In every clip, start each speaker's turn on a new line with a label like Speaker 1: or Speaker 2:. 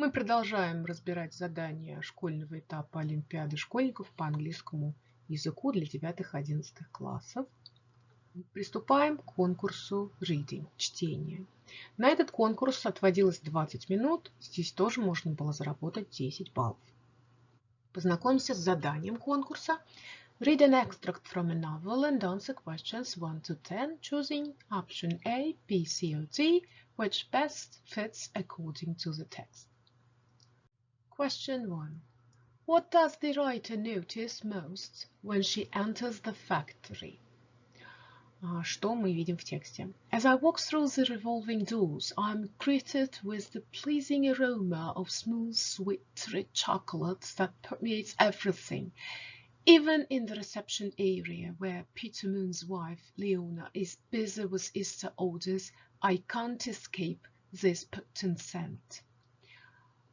Speaker 1: Мы продолжаем разбирать задания школьного этапа Олимпиады школьников по английскому языку для 9-11 классов. Приступаем к конкурсу Reading, чтение. На этот конкурс отводилось 20 минут, здесь тоже можно было заработать 10 баллов. Познакомимся с заданием конкурса. Read an extract from a novel and answer questions 1 to 10, choosing option A, B, C, or D, which best fits according to the text. Question 1. What does the writer notice most when she enters the factory? Что мы видим в тексте? As I walk through the revolving doors, I am greeted with the pleasing aroma of smooth, sweet, rich chocolate that permeates everything. Even in the reception area where Peter Moon's wife, Leona, is busy with Easter orders, I can't escape this potent scent.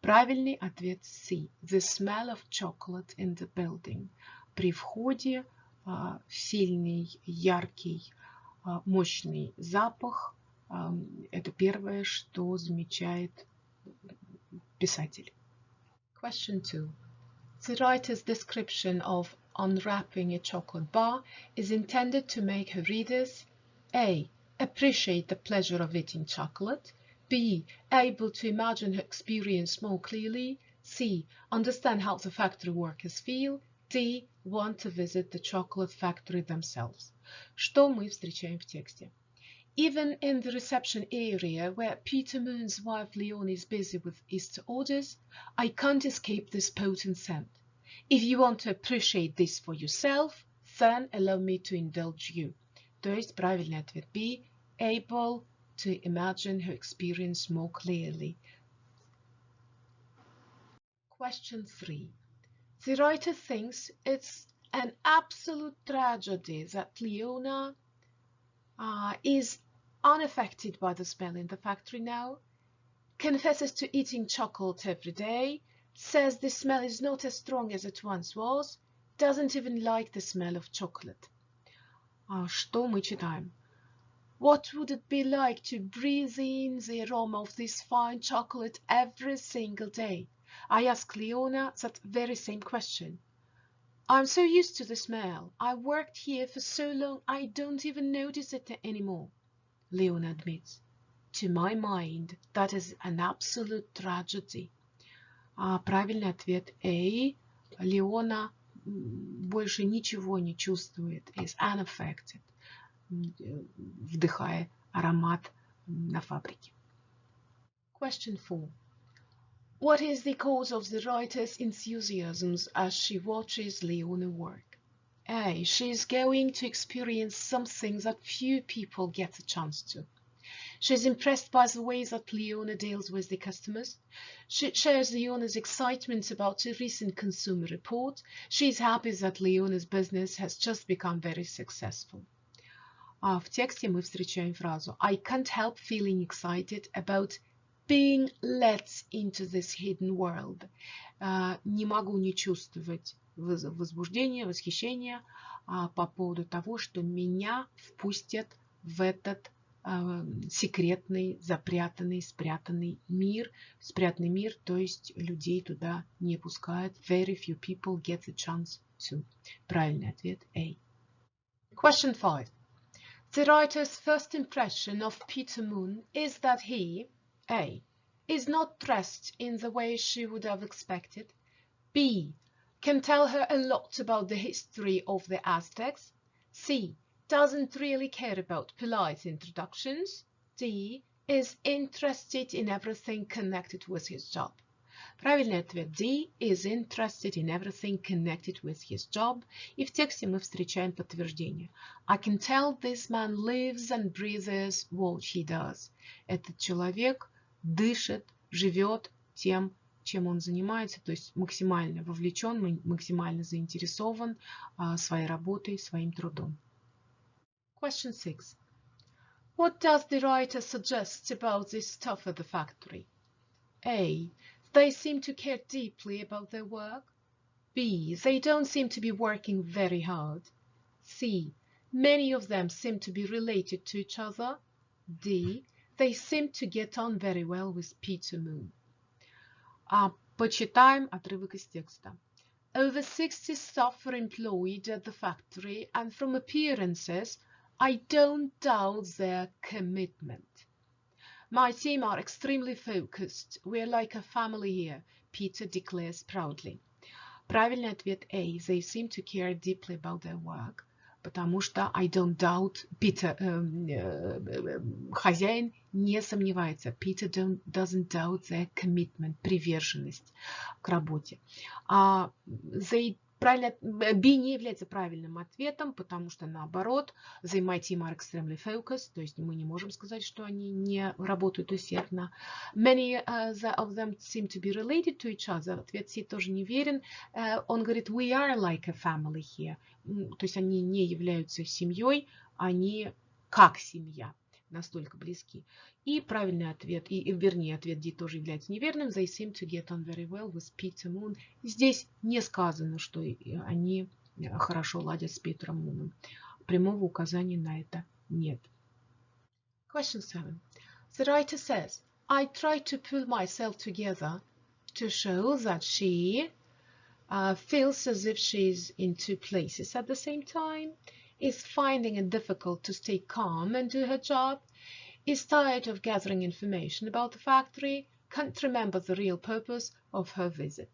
Speaker 1: Правильный ответ C. The smell of chocolate in the building. При входе сильный, яркий, мощный запах. Это первое, что замечает писатель. Question 2. The writer's description of unwrapping a chocolate bar is intended to make her readers A. Appreciate the pleasure of eating chocolate. B. Able to imagine her experience more clearly. C. Understand how the factory workers feel. D. Want to visit the chocolate factory themselves. Что мы встречаем в тексте? Even in the reception area where Peter Moon's wife Leona is busy with Easter orders, I can't escape this potent scent. If you want to appreciate this for yourself, then allow me to indulge you. То есть правильный ответ B. Able to imagine her experience more clearly. Question 3. The writer thinks it's an absolute tragedy that Leona is unaffected by the smell in the factory now, confesses to eating chocolate every day, says the smell is not as strong as it once was, doesn't even like the smell of chocolate. Что мы читаем? What would it be like to breathe in the aroma of this fine chocolate every single day? I ask Leona that very same question. I'm so used to the smell. I worked here for so long, I don't even notice it anymore. Leona admits. To my mind, that is an absolute tragedy. Правильный ответ A. Леона больше ничего не чувствует, is unaffected, вдыхая аромат на фабрике. Question 4. What is the cause of the writer's enthusiasm as she watches Leona work? A. She is going to experience something that few people get a chance to. She is impressed by the way that Leona deals with the customers. She shares Leona's excitement about a recent consumer report. She is happy that Leona's business has just become very successful. В тексте мы встречаем фразу I can't help feeling excited about being let into this hidden world. Не могу не чувствовать возбуждения, восхищения по поводу того, что меня впустят в этот секретный, запрятанный, спрятанный мир. Спрятанный мир, то есть людей туда не пускают. Very few people get the chance to. Правильный ответ A. Question 5. The writer's first impression of Peter Moon is that he, A. is not dressed in the way she would have expected. B. can tell her a lot about the history of the Aztecs. C. doesn't really care about polite introductions. D. is interested in everything connected with his job. Правильный ответ D. is interested in everything connected with his job. И в тексте мы встречаем подтверждение. I can tell this man lives and breathes what he does. Этот человек дышит, живет тем, чем он занимается, то есть максимально вовлечен, максимально заинтересован своей работой, своим трудом. Question 6. What does the writer suggest about the staff at the factory? A. They seem to care deeply about their work. B. They don't seem to be working very hard. C. Many of them seem to be related to each other. D. They seem to get on very well with Peter Moon. Почитаем отрывок из текста. Over 60 staff are employed at the factory, and from appearances, I don't doubt their commitment. My team are extremely focused. We're like a family here, Peter declares proudly. Правильный ответ A. They seem to care deeply about their work. Потому что I don't doubt, Питер, хозяин не сомневается. Peter doesn't doubt their commitment, приверженность к работе. B не является правильным ответом, потому что наоборот, they my team are extremely focused, то есть мы не можем сказать, что они не работают усердно. Many of them seem to be related to each other. Ответ C тоже неверен. Он говорит, we are like a family here. То есть они не являются семьей, они как семья, настолько близки. И правильный ответ, вернее, ответ D тоже является неверным. They seem to get on very well with Peter Moon. Здесь не сказано, что они хорошо ладят с Питером Муном. Прямого указания на это нет. Question 7. The writer says, I try to pull myself together to show that she feels as if she's in two places at the same time, is finding it difficult to stay calm and do her job, is tired of gathering information about the factory, can't remember the real purpose of her visit.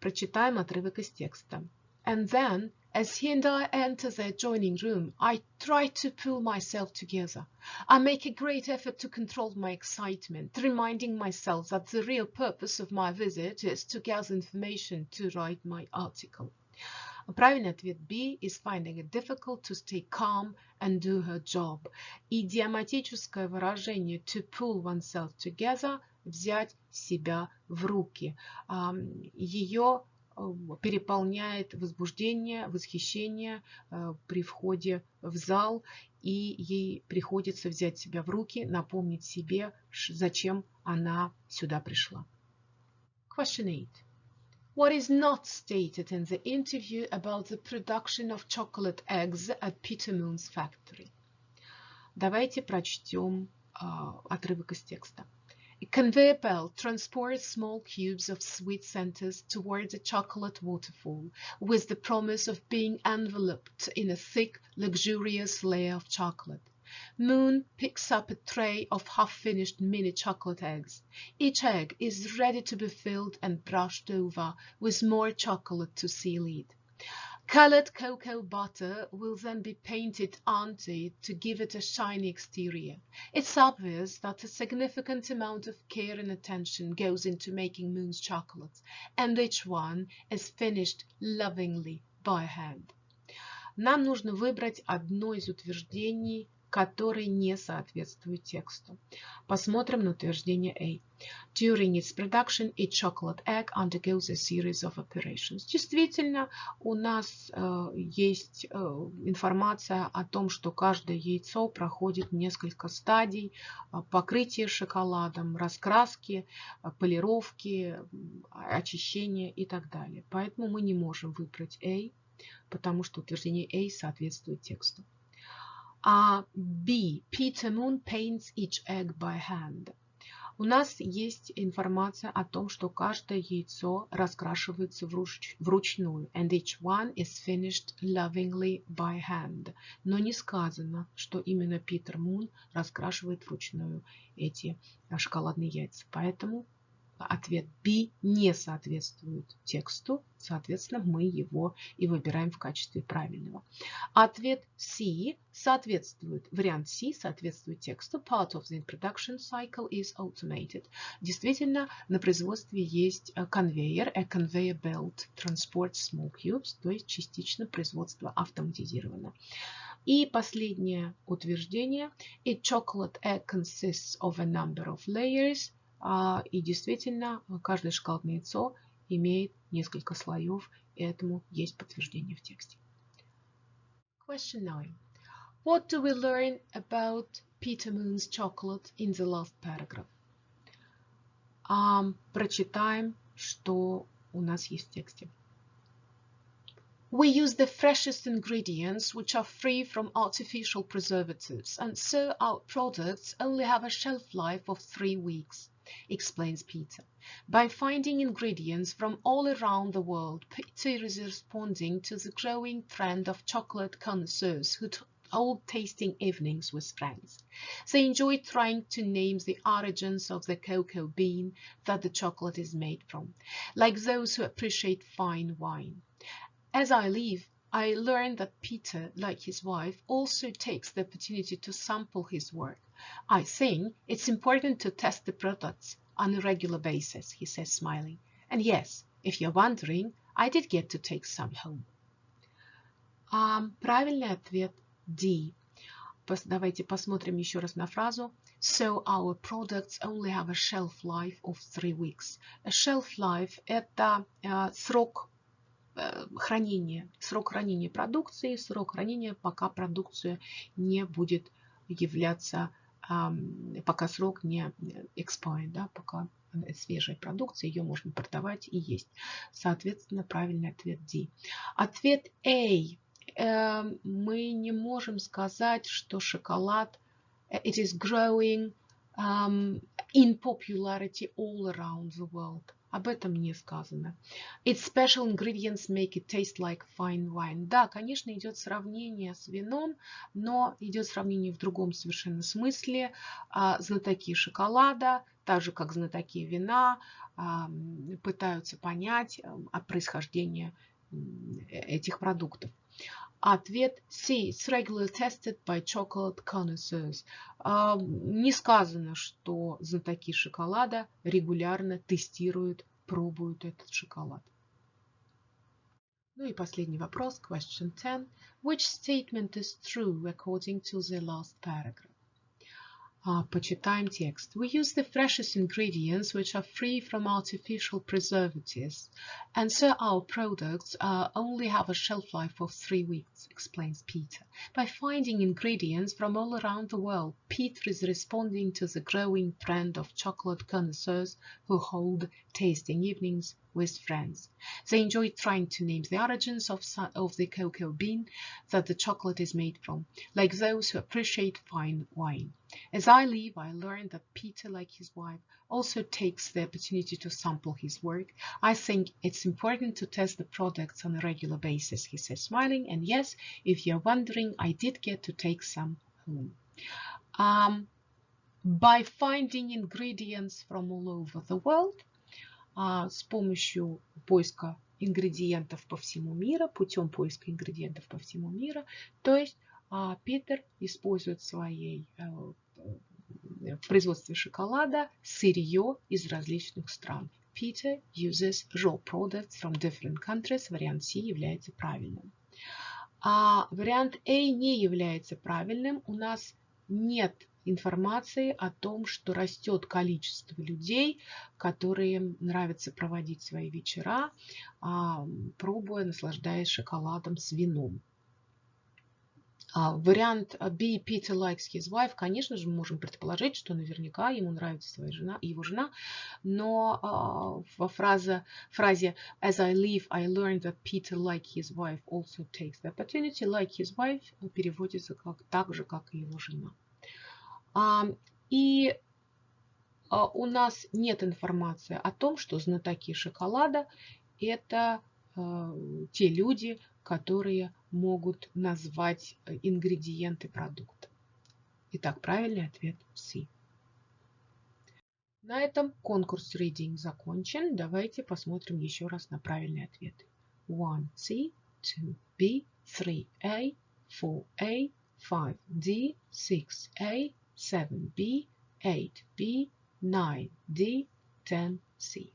Speaker 1: Прочитаем отрывок из текста. And then, as he and I enter the adjoining room, I try to pull myself together. I make a great effort to control my excitement, reminding myself that the real purpose of my visit is to gather information to write my article. Правильный ответ B is finding it difficult to stay calm and do her job. Идиоматическое выражение to pull oneself together – взять себя в руки. Ее переполняет возбуждение, восхищение при входе в зал, и ей приходится взять себя в руки, напомнить себе, зачем она сюда пришла. Question 8. What is not stated in the interview about the production of chocolate eggs at Peter Moon's factory? Давайте прочтем отрывок из текста. A conveyor belt transports small cubes of sweet centers towards a chocolate waterfall with the promise of being enveloped in a thick, luxurious layer of chocolate. Moon picks up a tray of half-finished mini chocolate eggs. Each egg is ready to be filled and brushed over with more chocolate to seal it. Colored cocoa butter will then be painted onto it to give it a shiny exterior. It's obvious that a significant amount of care and attention goes into making Moon's chocolates, and each one is finished lovingly by hand. Нам нужно выбрать одно из утверждений, которые не соответствуют тексту. Посмотрим на утверждение A. During its production, each chocolate egg undergoes a series of operations. Действительно, у нас есть информация о том, что каждое яйцо проходит несколько стадий: покрытие шоколадом, раскраски, полировки, очищения и так далее. Поэтому мы не можем выбрать A, потому что утверждение A соответствует тексту. B. Peter Moon paints each egg by hand. У нас есть информация о том, что каждое яйцо раскрашивается вручную. And each one is finished lovingly by hand. Но не сказано, что именно Питер Мун раскрашивает вручную эти шоколадные яйца. Поэтому ответ B не соответствует тексту, соответственно, мы его и выбираем в качестве правильного. Ответ C соответствует, вариант C соответствует тексту. Part of the production cycle is automated. Действительно, на производстве есть конвейер, a conveyor belt transports small cubes, то есть частично производство автоматизировано. И последнее утверждение. A chocolate egg consists of a number of layers. И действительно, каждое шоколадное яйцо имеет несколько слоев, и этому есть подтверждение в тексте. Question 9. What do we learn about Peter Moon's chocolate in the last paragraph? Прочитаем, что у нас есть в тексте. We use the freshest ingredients which are free from artificial preservatives, and so our products only have a shelf life of 3 weeks. explains Peter. By finding ingredients from all around the world, Peter is responding to the growing trend of chocolate connoisseurs who hold tasting evenings with friends. They enjoy trying to name the origins of the cocoa bean that the chocolate is made from, like those who appreciate fine wine. As I leave, I learned that Peter, like his wife, also takes the opportunity to sample his work. I think it's important to test the products on a regular basis, he says, smiling. And yes, if you're wondering, I did get to take some home. Правильный ответ D. Давайте посмотрим еще раз на фразу. So our products only have a shelf life of 3 weeks. A shelf life – это срок хранения продукции, срок хранения, пока продукция не будет являться, пока срок не expired, да, пока свежая продукция, ее можно продавать и есть. Соответственно, правильный ответ D. Ответ A. Мы не можем сказать, что шоколад it is growing in popularity all around the world. Об этом не сказано. Its special ingredients make it taste like fine wine. Да, конечно, идет сравнение с вином, но идет сравнение в другом совершенно смысле. Знатоки шоколада, так же как знатоки вина, пытаются понять происхождение этих продуктов. Ответ C. It's regularly tested by chocolate connoisseurs. Не сказано, что знатоки шоколада регулярно тестируют, пробуют этот шоколад. Ну и последний вопрос, question 10. Which statement is true according to the last paragraph? Почитаем текст. We use the freshest ingredients which are free from artificial preservatives, and so our products only have a shelf life of 3 weeks, explains Peter. By finding ingredients from all around the world, Peter is responding to the growing trend of chocolate connoisseurs who hold tasting evenings with friends. They enjoy trying to name the origins of the cocoa bean that the chocolate is made from, like those who appreciate fine wine. As I leave, I learned that Peter, like his wife, also takes the opportunity to sample his work. I think it's important to test the products on a regular basis, he says, smiling. And yes, if you're wondering, I did get to take some home. By finding ingredients from all over the world, с помощью поиска ингредиентов по всему миру, путем поиска ингредиентов по всему миру, то есть Питер использует в производстве шоколада сырье из различных стран. Peter uses raw products from different countries. Вариант C является правильным. Вариант A не является правильным. У нас нет информации о том, что растет количество людей, которые нравится проводить свои вечера, пробуя, наслаждаясь шоколадом с вином. Вариант B, Peter likes his wife, конечно же, мы можем предположить, что наверняка ему нравится его жена, но во фразе As I leave, I learned that Peter, like his wife, also takes the opportunity. Like his wife переводится так же, как и его жена. И у нас нет информации о том, что знатоки шоколада – это те люди, которые могут назвать ингредиенты продукта. Итак, правильный ответ C. На этом конкурс reading закончен. Давайте посмотрим еще раз на правильные ответы. 1C, 2B, 3A, 4A, 5D, 6A, 7B, 8B, 9D, 10C.